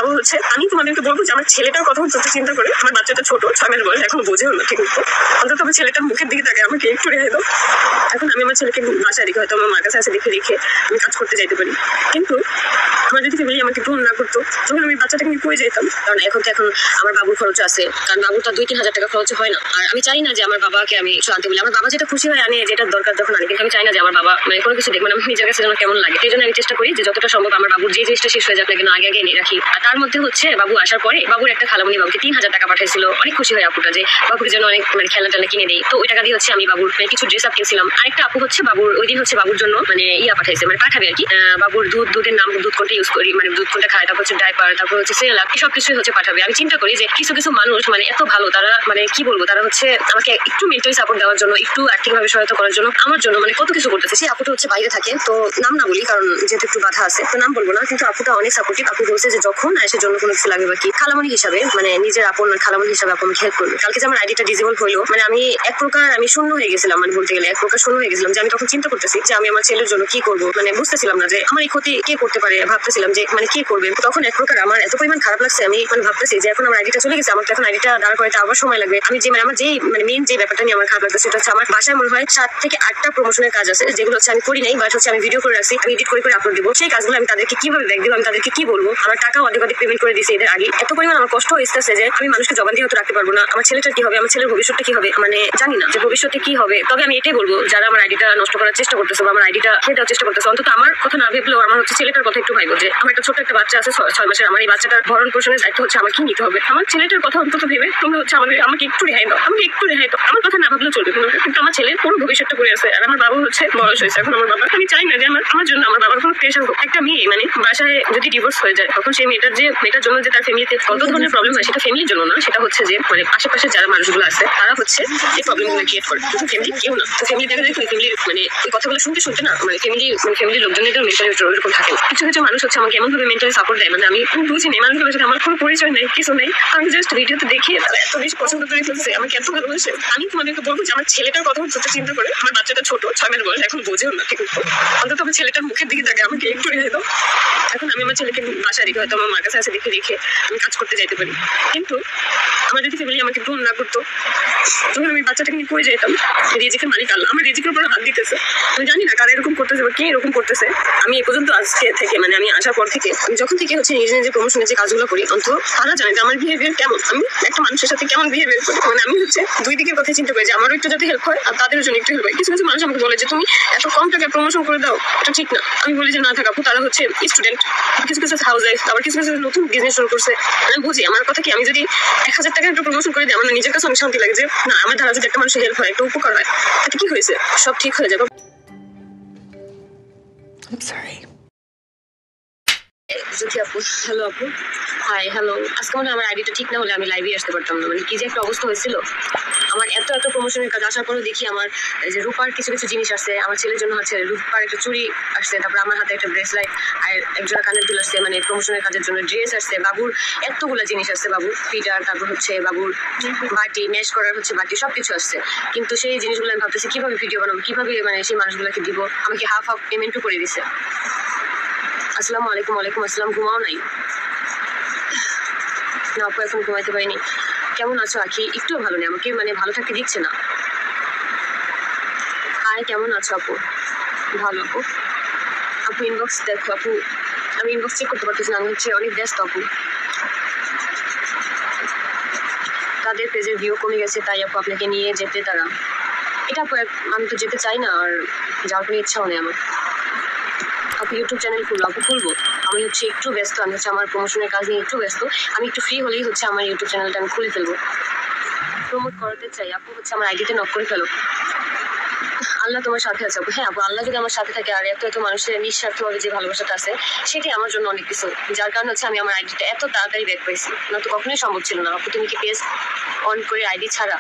বাবু হচ্ছে, আমি তোমাদেরকে বলবো যে আমার ছেলেটার কথা হচ্ছে চিন্তা করে, আমার বাচ্চাটা ছোট 6 মাস বয়স, এখন বোঝেও না ঠিক মতো, অন্তত আমার ছেলেটার মুখের দিকে তাকে আমাকে একটু রেহাই দাও। এখন আমি আমার ছেলেকে বাসায় রেখে হয়তো আমার মার কাছে আসে রেখে আমি কাজ করতে যাইতে পারি, কিন্তু আমার যদি ফ্যামিলি আমাকে ফোন না করতো তখন আমি বাচ্চাটাকে নিয়ে কই যেতাম। কারণ এখন আমার বাবুর খরচ আছে, কারণ বাবুর তো 2-3 হাজার টাকা খরচ হয় না। আর আমি চাই না যে আমার বাবাকে আমি কিছু আনতে বলি, আমার বাবা যেটা খুশি হয় আনে, যেটা দরকার তখন আনে, কিন্তু আমি চাই না যে আমার বাবা মানে কোনো কিছু দেখবেন আমি নিজের কাছে যেন কেমন লাগে। সেই জন্য আমি চেষ্টা করি যে যতটা সম্ভব আমার বাবুর যে জিনিসটা শেষ হয়ে যাক না কেন আগে আগে এনে রাখি। আর তার মধ্যে হচ্ছে বাবু আসার পরে বাবুর একটা খালামণি বাবুকে 3,000 টাকা পাঠাইছিল, অনেক খুশি হয় আপুটা যে বাবুর জন্য অনেক মানে খেলনা টেলনা কিনে দেয়। তো ওই টাকা দিয়ে হচ্ছে আমি বাবুর কিছু ড্রেস আপ কিনছিলাম। আরেকটা আপু হচ্ছে বাবুর ওই দিন হচ্ছে বাবুর জন্য মানে পাঠাইছে, মানে পাঠাবে আর কি, বাবুর দুধের নাম, দুধ কোনটা ইউজ করি মানে দুধ কোনটা খায়, তারপর হচ্ছে ডাইপার, তারপর হচ্ছে সেরেলাক, সব কিছুই হচ্ছে পাঠাবে। আমি চিন্তা করি যে কিছু কিছু মানুষ মানে এত ভালো, তারা মানে কি বলবো, তারা হচ্ছে আমাকে একটু মেন্টালি সাপোর্ট দেওয়ার জন্য, একটু আর্থিকভাবে সহায়তা করার জন্য আমার জন্য মানে কত কিছু করতেছে। সেই আপুটা হচ্ছে বাইরে থাকে, তো নাম না বলি কারণ যেহেতু একটু বাধা আছে, তো নাম বলবো না, কিন্তু আপুটা অনেক সাপোর্টিভ। আপু বলছে যে যখন এসে জন্য কোনো কিছু লাগবে বা কি, খালামণি হিসাবে মানে নিজের আপন খালামণি হিসাবে আপু হেল্প করবে। কালকে যে আমার আইডিটা ডিজেবল হইলো, মানে আমি এক প্রকার আমি শূন্য হয়ে গেছিলাম, মানে বলতে গেলে এক প্রকার শূন্য হয়ে গেছিলাম, যে আমি তখন চিন্তা করতেছি যে আমি আমার ছেলের জন্য কি করবো, মানে বুঝতেছিলাম না যে আমার এই ক্ষতি কে করতে পারে, ভাবতেছিলাম যে মানে কে করবে। তখন এক প্রকার আমার এত পরিমাণ খারাপ লাগছে, আমি মানে ভাবতেছি যে এখন আমার আইডিটা চলে গেছে, আমাকে এখন আইডিটা দাঁড় করাতে আবার সময় লাগবে। আমি যে মানে আমার যেই মানে মেইন যে ব্যাপারটা নিয়ে আমার খারাপ লাগছে সেটা হচ্ছে আমার বাসায় মনে হয় 7 থেকে 8টা প্রমোশনের কাজ আছে, যেগুলো হচ্ছে আমি করি নাই, বাট হচ্ছে আমি ভিডিও করে রাখছি, আমি এডিট করে আপলোড দিব। সেই কাজগুলো আমি তাদেরকে কিভাবে ব্যাক দিব, আমি তাদেরকে কি বলবো, আমার টাকা অর্ধেক পেমেন্ট করে দিয়েছি এদের আগে। এত পরিমাণ আমার কষ্ট হয়েছে যে আমি মানুষকে জবান দিয়ে হয়তো রাখতে পারবো না। আমার ছেলেটার কি হবে, আমার ছেলের ভবিষ্যৎটা কি হবে, মানে জানি না যে ভবিষ্যতে কি হবে। তবে আমি এটাই বলবো, যারা আমার আইডিটা নষ্ট করার চেষ্টা করতেছে বা আমার আইডিটা খেয়ে দেওয়ার চেষ্টা করতেছে, অন্তত আমার কথা না ভেবলেও আমার হচ্ছে ছেলেটার কথা একটু ভাইবো, যে আমার একটা ছোট্ট একটা বাচ্চা আছে 6 মাসের, আমার এই বাচ্চাটার ভরণ পোষণের দায়িত্ব হচ্ছে আমাকে নিতে হবে। আমার ছেলেটার কথা অন্তত ভেবে তোমরা হচ্ছে আমাকে একটু রেহাই দাও, আমাকে একটু রেহাই দাও। আমার কথা না ভাবলেও চলবে, কিন্তু আমার ছেলের পুরো ভবিষ্যৎটা পড়ে আছে। আর আমার বাবা হচ্ছে বয়স হয়েছে এখন, আমার বাবা, আমি চাই না যে আমার জন্য আমার বাবার কোনো প্রেশার হোক। একটা মেয়ে মানে বাসায় যদি ডিভোর্স হয়ে যায়, তখন সেই মেয়েটার জন্য যে তার ফ্যামিলিতে কত ধরনের প্রবলেম হয়, সেটা ফ্যামিলির জন্য না, সেটা হচ্ছে যে মানে আশেপাশে যারা মানুষগুলো আছে তারা হচ্ছে এই প্রবলেমগুলো ক্রিয়েট করে, কিন্তু ফ্যামিলি কেউ না। তো ফ্যামিলি দেখা যায় ফ্যামিলির মানে এই কথাগুলো শুনতে না মানে ফ্যামিলির লোকজনের মেন্টালি ওরকম থাকে। কিছু কিছু মানুষ হচ্ছে আমাকে এমন ভাবে মেন্টালি সাপোর্ট দেয়, মানে আমি বুঝি না মানুষগুলোর সাথে আমার কোনো পরিচয় নেই, কিছু নেই, আমি জাস্ট ভিডিওতে দেখি তারা এত বেশি পছন্দ করে ফেলছে, আমাকে এত ভালোবাসে। আমি তোমাদেরকে বলবো যে আমার ছেলেটার কথা হচ্ছে চিন্তা করে, আমার বাচ্চাটা ছোট 6 মাস বয়স, এখন বোঝেও না ঠিক মতো, অন্তত আমার ছেলেটার মুখের দিকে তাকে আমাকে একটু রেহাই দাও। এখন আমি আমার ছেলেকে বাসায় রেখে হয়তো আমার মার কাছে আসে রেখে আমি কাজ করতে যাইতে পারি, কিন্তু আমার যদি ফ্যামিলি আমাকে ফোন না করতো তখন আমি বাচ্চাটাকে নিয়ে কই যেতাম। রিজিকের মালিক আল্লাহ, আমার রিজিকের উপরে হাত দিতেছে। আমি জানি না কারা এরকম করতেছে বা কে এরকম করতেছে। আমি এ পর্যন্ত আজকে থেকে মানে আমি আসার পর থেকে আমি যখন থেকে হচ্ছে নিজে প্রমোশনের যে কাজগুলো করি, অন্তত তারা জানে যে আমার বিহেভিয়ার কেমন, আমি একটা মানুষের সাথে কেমন বিহেভিয়ার করি। মানে আমি হচ্ছে দুই দিকের কথা চিন্তা করি যে আমারও একটু যাতে হেল্প হয় আর তাদের জন্য একটু হেল্প হয়। কিছু কিছু মানুষ আমাকে বলে যে তুমি এত কম টাকায় প্রমোশন করে দাও, এটা ঠিক না। আমি বলি যে না থাক আপু, তারা হচ্ছে স্টুডেন্ট, কিছু কিছু হাউস ওয়াইফ, আবার কিছু কিছু নতুন বিজনেস শুরু করছে। আমি বুঝি আমার কথা কি, আমি যদি 1000 টাকা একটু প্রমোশন করে দিই আমার নিজের কাছে অনেক শান্তি লাগে যে না আমার দ্বারা যদি একটা মানুষের হেল্প হয়, একটা উপকার হয়, এটা কি হয়েছে, সব ঠিক হয়ে যাবে। জ্যোতি আপু, হ্যালো আপু, হাই, হ্যালো। আজকে মনে হয় আমার আইডিটা ঠিক না হলে আমি লাইভে আসতে পারতাম না, মানে কি যে একটা অবস্থা হয়েছিল। আমার এত প্রমোশনের কাজ আসার পরেও দেখি আমার যে রূপার কিছু কিছু জিনিস আসছে, আমার ছেলের জন্য হচ্ছে রূপার একটা চুড়ি আসছে, তারপর আমার হাতে একটা ব্রেসলাইট আর একজোড়া কানের দুল আসছে, মানে প্রমোশনের কাজের জন্য ড্রেস আসছে, বাবুর এতগুলো জিনিস আসছে, বাবুর ফিটার, তারপর হচ্ছে বাবুর বাটি, ম্যাশ করার হচ্ছে বাটি, সবকিছু আসছে। কিন্তু সেই জিনিসগুলো আমি ভাবতেছি কিভাবে ভিডিও বানাবো, কিভাবে মানে সেই মানুষগুলোকে দিব। আমাকে হাফ পেমেন্টও করে দিছে। আসসালামু আলাইকুম। ওয়ালাইকুম আসসালাম। ঘুমাও নাই? না আপু, এখন ঘুমাইতে পারিনি। কেমন আছো আখি? একটু ভালো নেই, আমাকে মানে ভালো থাকতে দিচ্ছে না। হাই, কেমন আছো আপু? ভালো আপু। আপু ইনবক্স দেখো আপু, আমি ইনবক্স চেক করতে পারতেছি না, আমি হচ্ছে অনেক ব্যস্ত আপু। তাদের পেজের ভিউ কমে গেছে, তাই আপু আপনাকে নিয়ে যেতে তারা। এটা আপু আমি তো যেতে চাই না, আর যাওয়ার কোনো ইচ্ছাও নেই আমার। আপু ইউটিউব চ্যানেল খুলবো? আপু খুলবো, আমি হচ্ছে একটু ব্যস্ত, আমি হচ্ছে আমার প্রমোশনের কাজ নিয়ে একটু ব্যস্ত। আমি একটু ফ্রি হলেই হচ্ছে আমার ইউটিউব চ্যানেলটা আমি খুলে ফেলবো, প্রমোট করাতে চাই। আপু হচ্ছে আমার আইডিতে নক করে ফেলো। আল্লাহ তোমার সাথে আছে আপু। হ্যাঁ আপু, আল্লাহ যদি আমার সাথে থাকে আর এত মানুষের নিঃস্বার্থভাবে যে ভালোবাসাটা আছে, সেটাই আমার জন্য অনেক কিছু, যার কারণে হচ্ছে আমি আমার আইডিটা এত তাড়াতাড়ি ব্যাক পাইছি, না তো কখনোই সম্ভব ছিল না। আপু তুমি কি পেজ অন করে আইডি ছাড়া?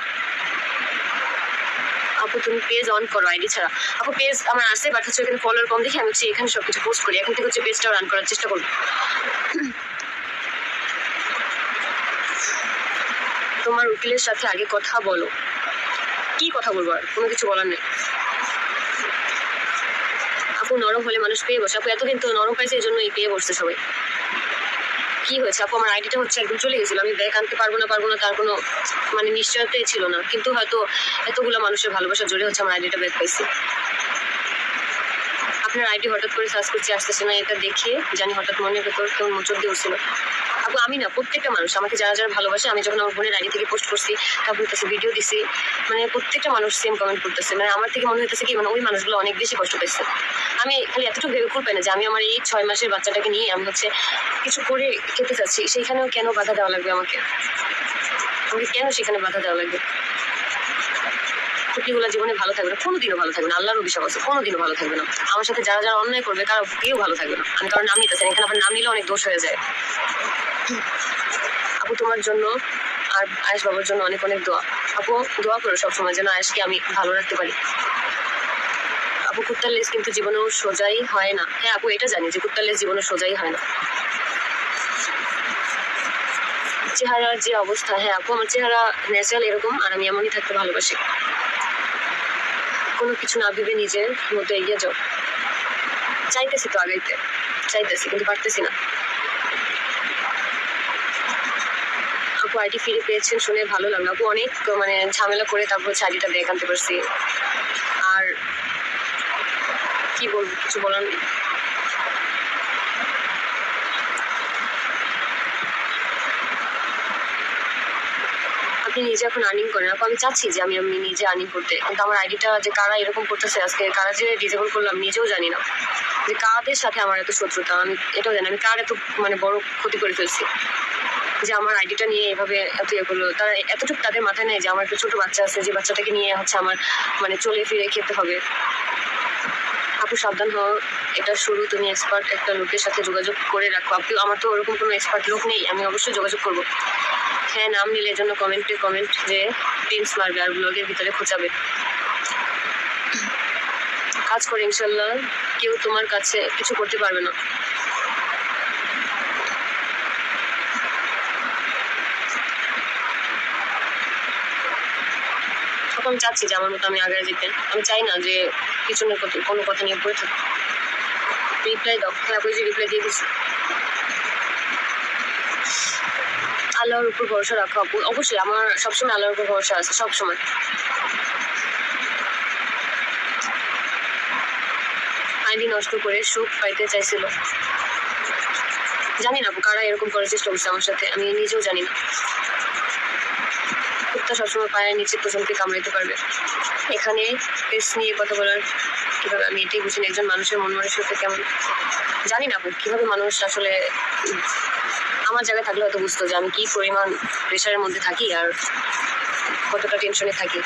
আপু তুমি পেজ অন করো আইডি ছাড়া? আপু পেজ আমার আছে, বাট হচ্ছে এখানে ফলোয়ার কম দেখে আমি হচ্ছে এখানে সবকিছু পোস্ট করি। এখন থেকে হচ্ছে পেজটাও রান করার চেষ্টা করবো। তোমার উকিলের সাথে আগে কথা বলো। কি কথা বলবো, আর কোনো কিছু বলার নেই আপু। নরম হলে মানুষ পেয়ে বসে আপু, এতদিন তো নরম পাইছে, এই জন্য এই পেয়ে বসছে সবাই। কি হয়েছে আপু, আমার আইডিটা হচ্ছে একদম চলে গেছিল, আমি ব্যাক আনতে পারবো না তার কোনো মানে নিশ্চয়তাই ছিল না, কিন্তু হয়তো এতগুলো মানুষের ভালোবাসা জোরে হচ্ছে আমার আইডিটা ব্যাক পাইছি। আপনার আইডি হঠাৎ করে সার্চ করছি আসতেছে না, এটা দেখে জানি হঠাৎ মনের ভেতর কেমন মোচড় দিয়ে উঠছিল। আপু আমি না, প্রত্যেকটা মানুষ আমাকে যারা যারা ভালোবাসে, আমি যখন আমার বোনের আইডি থেকে পোস্ট করছি, তারপর বলতেছে ভিডিও দিছি, মানে প্রত্যেকটা মানুষ সেম কমেন্ট করতেছে, মানে আমার থেকে মনে হইতেছে কি মানে ওই মানুষগুলো অনেক বেশি কষ্ট পেয়েছে। আমি খালি এতটুকু ভেবে কুল পাই না যে আমি আমার এই 6 মাসের বাচ্চাটাকে নিয়ে আমি হচ্ছে কিছু করে খেতে চাচ্ছি, সেইখানেও কেন বাধা দেওয়া লাগবে আমাকে কেন সেখানে বাধা দেওয়া লাগবে? কুটিগুলো জীবনে ভালো থাকবে না, কোনোদিনও ভালো থাকবে না, আল্লাহর অভিশাপ আছে, কোনোদিনও ভালো থাকবে না। আমার সাথে যারা যারা অন্যায় করবে কারো কেউ ভালো থাকবে না। আমি কারোর নাম নিতেছি, এখানে আবার নাম নিলে অনেক দোষ হয়ে যায়। আপু তোমার জন্য আর আয়েশ বাবার জন্য অনেক অনেক দোয়া। আপু দোয়া করো সবসময় যেন আয়েশকে আমি ভালো রাখতে পারি। আপু কুত্তার লেজ কিন্তু জীবনেও সোজাই হয় না। হ্যাঁ আপু এটা জানি যে কুত্তার লেজ জীবনে সোজাই হয় না। চেহারার যে অবস্থা, হ্যাঁ আপু আমার চেহারা ন্যাচারাল এরকম, আর আমি এমনই থাকতে ভালোবাসি। কোনো কিছু না ভেবে নিজের মতো এগিয়ে যাও। চাইতেছি তো আগাইতে, চাইতেছি কিন্তু পারতেছি না। আপু আইডি ফিরে পেয়েছেন শুনে ভালো লাগলো। আপু অনেক মানে ঝামেলা করে তারপর আইডিটা ব্যাক আনতে পারছি। আর কি বলবো, কিছু বলার নেই। আপনি নিজে এখন আর্নিং করেন আপু, আমি চাচ্ছি যে আমি নিজে আর্নিং করতে, কিন্তু আমার আইডিটা যে কারা এরকম করতেছে আজকে, কারা যে ডিসেবল করলাম নিজেও জানি না, যে কাদের সাথে আমার এত শত্রুতা আমি এটাও জানি, আমি কার এত মানে বড় ক্ষতি করে ফেলছি যে আমার আইডিটা নিয়ে এভাবে এত ইয়ে করলো। তারা এতটুকু তাদের মাথায় নেই যে আমার একটা ছোট বাচ্চা আছে, যে বাচ্চাটাকে নিয়ে হচ্ছে আমার মানে চলে ফিরে খেতে হবে। আপু সাবধান হও, এটা শুরু, তুমি এক্সপার্ট একটা লোকের সাথে যোগাযোগ করে রাখো। আপু আমার তো ওরকম কোনো এক্সপার্ট লোক নেই, আমি অবশ্যই যোগাযোগ করবো। হ্যাঁ নাম নিলে এর জন্য কমেন্ট যে প্রিন্স মারবে আর ব্লগের ভিতরে খোঁচাবে। কাজ করে ইনশাল্লাহ, কেউ তোমার কাছে কিছু করতে পারবে না। আমি চাচ্ছি যে আমার মতো আমি আগে যেতে, আমি চাই না যে পিছনের কোনো কথা নিয়ে পড়ে থাকি। রিপ্লাই দাও, হ্যাঁ ওই যে রিপ্লাই দিয়ে দিচ্ছি। আল্লাহর উপর ভরসা রাখো আপু, অবশ্যই আমার সবসময় আল্লাহর উপর ভরসা আছে সবসময়। আইডি নষ্ট করে সুখ পাইতে চাইছিল, জানি না আপু কারা এরকম করার চেষ্টা করছে আমার সাথে, আমি নিজেও জানি না। কুত্তা সবসময় পায়ের নিচে পর্যন্ত কামড়াইতে পারবে। এখানে পেস নিয়ে কথা বলার কিভাবে, আমি এটাই বুঝিনি একজন মানুষের মন মানসিকতা কেমন। জানি না আপু কিভাবে মানুষ আসলে আমার জায়গায় থাকলে হয়তো বুঝতো যে আমি কি পরিমাণ প্রেশারের মধ্যে থাকি আর কতটা টেনশনে থাকি।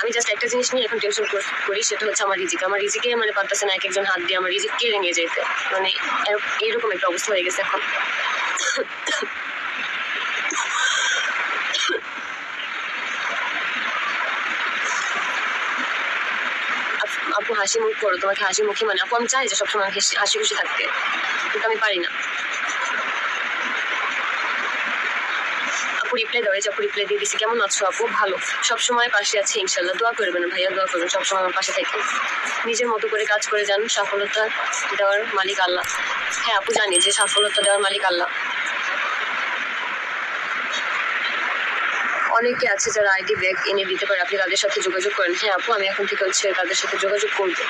আমি জাস্ট একটা জিনিস নিয়ে এখন টেনশন করি, সেটা হচ্ছে আমার রিজিকে মানে পারতেছে না এক একজন হাত দিয়ে আমার রিজিক কেড়ে নিয়ে যেতে, মানে এইরকম একটা অবস্থা হয়ে গেছে এখন। আপু হাসি মুখ করো, তোমাকে হাসি মুখে মানে আপু আমি চাই যে সবসময় হাসি খুশি থাকতে, কিন্তু আমি পারি না। আপু রিপ্লাই দেওয়া, আপু রিপ্লাই দিয়ে দিচ্ছি। কেমন আছো আপু? ভালো, সবসময় পাশে আছি ইনশাল্লাহ, দোয়া করবেন ভাইয়া, দোয়া করবেন সবসময় আমার পাশে থাকেন। নিজের মতো করে কাজ করে যান, সফলতা দেওয়ার মালিক আল্লাহ। হ্যাঁ আপু জানি যে সফলতা দেওয়ার মালিক আল্লাহ। অনেকে আছে যারা আইডি ব্যাগ এনে দিতে পারে, আপনি তাদের সাথে যোগাযোগ করেন। হ্যাঁ আপু আমি এখন থেকে হচ্ছে তাদের সাথে যোগাযোগ করবো।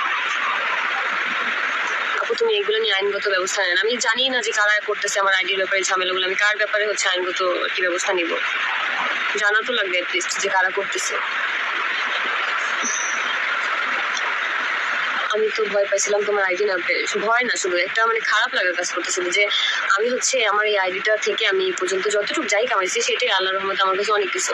আপু তুমি এগুলো নিয়ে আইনগত ব্যবস্থা নেন। আমি জানি না যে কারা করতেছে আমার আইডির ব্যাপারে ঝামেলাগুলো, আমি কার ব্যাপারে হচ্ছে আইনগত কি ব্যবস্থা নিব, জানা তো লাগবে অ্যাটলিস্ট যে কারা করতেছে। আমি তো ভয় পাইছিলাম তোমার আইডি না পেয়ে, ভয় না শুধু একটা মানে খারাপ লাগার কাজ করতেছিল যে আমি হচ্ছে আমার এই আইডিটা থেকে আমি পর্যন্ত যতটুকু যাই কামাইছি সেটাই আল্লাহর রহমতে আমার কাছে অনেক কিছু।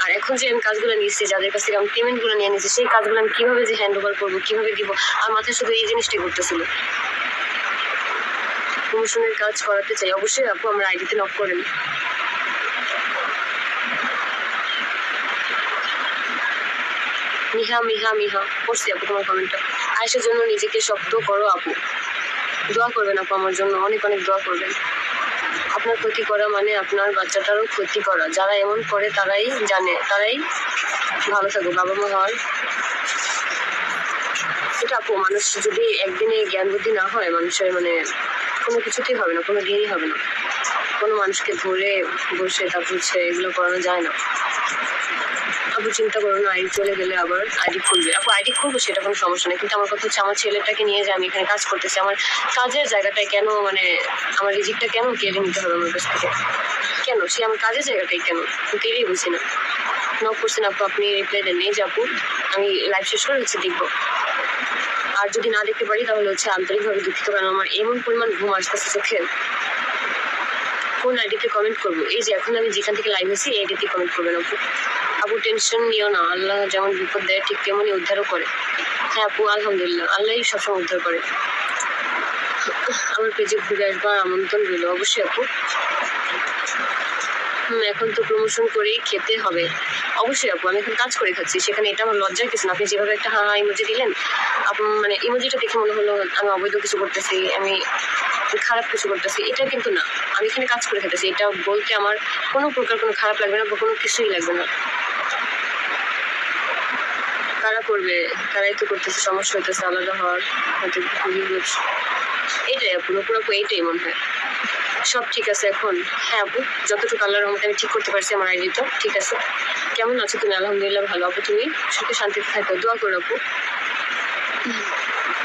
আর এখন যে আমি কাজগুলো নিচ্ছি, যাদের কাছ থেকে আমি পেমেন্টগুলো নিয়ে নিচ্ছি, সেই কাজগুলো আমি কিভাবে যে হ্যান্ড ওভার করবো, কিভাবে দিব, আর মাথায় শুধু এই জিনিসটাই করতেছিল। প্রমোশনের কাজ করাতে চাই, অবশ্যই আপু আমার আইডিতে নক করেন। মিহা পড়ছি আপু তোমার কমেন্টটা। আয়েশার জন্য নিজেকে শক্ত করো আপু, দোয়া করবেন আপু আমার জন্য, অনেক অনেক দোয়া করবেন। আপনার ক্ষতি করা মানে আপনার বাচ্চাটারও ক্ষতি করা, যারা এমন করে তারাই জানে, তারাই ভালো থাকো। বাবা মা হওয়ার আসলে আপু মানুষ যদি একদিনে জ্ঞান বুদ্ধি না হয় মানুষের মানে কোনো কিছুতেই হবে না, কোনো দিনই হবে না। কোনো মানুষকে ধরে বসে তারপর হচ্ছে এগুলো করানো যায় না। আপু চিন্তা করো না, আইডি চলে গেলে আবার আইডি খুলবে। আপু আইডি খুলবো সেটা কোনো সমস্যা নেই, কিন্তু আমার কথা হচ্ছে আমার ছেলেটাকে নিয়ে যে আমি এখানে কাজ করতেছি, আমার কাজের জায়গাটায় কেন মানে আমার রিজিকটা কেন কেড়ে নিতে হবে আমার কাছ থেকে? কেন সে আমার কাজের জায়গাটাই কেন এটাই বুঝি না। নক করছেন আপু, আপনি রিপ্লাই দেন। এই যে আপু আমি লাইভ শেষ করে হচ্ছে দেখবো, আর যদি না দেখতে পারি তাহলে হচ্ছে আন্তরিকভাবে দুঃখিত, কারণ আমার এমন পরিমাণ ঘুম আসতেছে চোখে। কোন আইডিতে কমেন্ট করবো? এই যে এখন আমি যেখান থেকে লাইভ হয়েছি এই আইডিতে কমেন্ট করবেন আপু। আপু টেনশন নিও না, আল্লাহ যেমন বিপদ দেয় ঠিক তেমনই উদ্ধারও করে। হ্যাঁ আপু আলহামদুলিল্লাহ, আল্লাহই সবসময় উদ্ধার করে। আমার পেজে ঘুরে আসবার আমন্ত্রণ রইল। অবশ্যই আপু। এখন তো প্রমোশন করেই খেতে হবে। অবশ্যই আপু, আমি এখন কাজ করে খাচ্ছি, সেখানে এটা আমার লজ্জার কিছু না। আপনি যেভাবে একটা হা ইমোজি দিলেন, মানে ইমোজিটা দেখে মনে হলো আমি অবৈধ কিছু করতেছি, আমি খারাপ কিছু করতেছি, এটা কিন্তু না। আমি এখানে কাজ করে খেতেছি, এটা বলতে আমার কোনো প্রকার কোনো খারাপ লাগবে না বা কোনো কিছুই লাগবে না। কারা করবে, তারাই তো করতেছে, সমস্যা হইতেছে আলাদা হওয়ার হয়তো। এইটাই আপু, নপুর আপু এইটাই মনে হয়। সব ঠিক আছে এখন? হ্যাঁ আপু, যতটুকু আল্লাহর রহমতে আমি ঠিক করতে পারছি আমার আইডিটা ঠিক আছে। কেমন আছো তুমি? আলহামদুলিল্লাহ ভালো আপু, তুমি সুখে শান্তিতে থাকো, দোয়া করো আপু।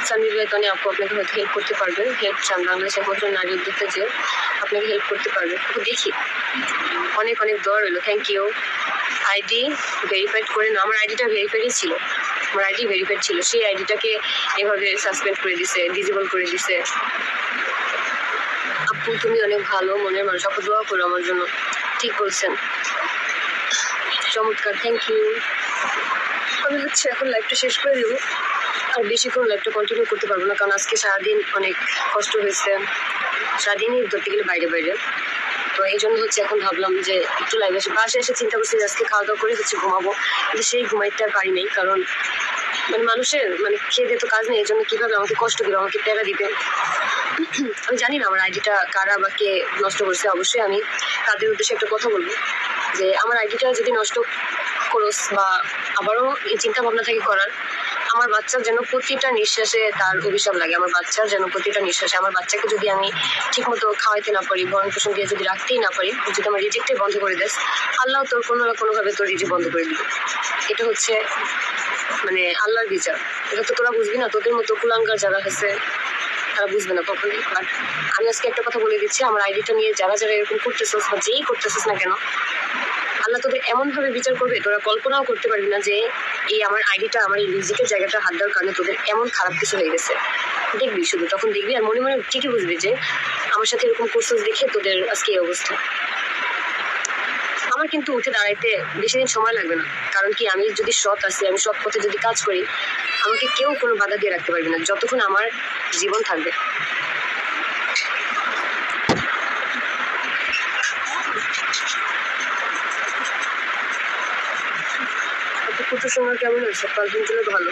সানভীর ভাই তনি আপু আপনাকে হয়তো হেল্প করতে পারবেন, হেল্প চান বাংলাদেশ একমাত্র নারী উদ্যোক্তা যে আপনাকে হেল্প করতে পারবে। আপু দেখি, অনেক অনেক দোয়া রইলো, থ্যাংক ইউ। আইডি ভেরিফাইড করে না, আমার আইডিটা ভেরিফাইডই ছিল, আমার আইডি ভেরিফাইড ছিল, সেই আইডিটাকে এভাবে সাসপেন্ড করে দিছে, ডিজেবল করে দিছে। আপু তুমি অনেক ভালো মনের মানুষ, আপু দোয়া করো আমার জন্য। ঠিক বলছেন, চমৎকার, থ্যাংক ইউ। আমি হচ্ছে এখন লাইভটা শেষ করে দেবো, আর বেশিক্ষণ লাইভটা কন্টিনিউ করতে পারবো না, কারণ আজকে সারাদিন অনেক কষ্ট হয়েছে, সারাদিনই ধরতে গেলে বাইরে বাইরে। তো এই জন্য হচ্ছে এখন ভাবলাম যে একটু লাইভে এসে বাসে এসে চিন্তা করছি আজকে খাওয়া দাওয়া করে হচ্ছে ঘুমাবো, কিন্তু সেই ঘুমাইতে আর পারি নাই, কারণ মানে মানুষের মানে খেয়ে দিয়ে তো কাজ নেই, এই জন্য কিভাবে আমাকে কষ্ট দিবে, আমাকে প্যারা দিবে। আমি জানি না আমার আইডিটা কারা বা কে নষ্ট করছে। অবশ্যই আমি তাদের উদ্দেশ্যে একটা কথা বলবো যে আমার আইডিটা যদি নষ্ট করোস বা আবারও এই চিন্তা ভাবনা থেকে করার, আমার বাচ্চার যেন প্রতিটা নিঃশ্বাসে তার অভিশাপ লাগে, আমার বাচ্চার যেন প্রতিটা নিঃশ্বাসে, আমার বাচ্চাকে যদি আমি ঠিক মতো খাওয়াইতে না পারি, ভরণ পোষণ দিয়ে যদি রাখতেই না পারি, যদি আমার রিজেক্টে বন্ধ করে দেস, আল্লাহ তোর কোনো না কোনোভাবে তোর রিজেক্ট বন্ধ করে দিবে। এটা হচ্ছে মানে আল্লাহর বিচার। এটা তো তোরা বুঝবি না, তোদের মতো কুলাঙ্গার যারা আছে তারা বুঝবে না কখনোই। বাট আমি আজকে একটা কথা বলে দিচ্ছি, আমার আইডিটা নিয়ে যারা যারা এরকম করতেছিস বা যেই করতেছিস না কেন, আল্লাহ তোদের এমন ভাবে বিচার করবে তোরা কল্পনাও করতে পারবি না যে এই আমার আইডিটা, আমার এই রিজিকের জায়গাটা হাত দেওয়ার কারণে তোদের এমন খারাপ কিছু হয়ে গেছে। দেখবি শুধু, তখন দেখবি আর মনে মনে ঠিকই বুঝবি যে আমার সাথে এরকম করছিস দেখে তোদের আজকে এই অবস্থা। আমার কিন্তু উঠে দাঁড়াইতে বেশি দিন সময় লাগবে না, কারণ কি আমি যদি সৎ আছি, আমি সৎ পথে যদি কাজ করি, আমাকে কেউ কোনো বাধা দিয়ে রাখতে পারবে না যতক্ষণ আমার জীবন থাকবে। কুটুর সময় কেমন আছে? 5 দিন চলে ভালো।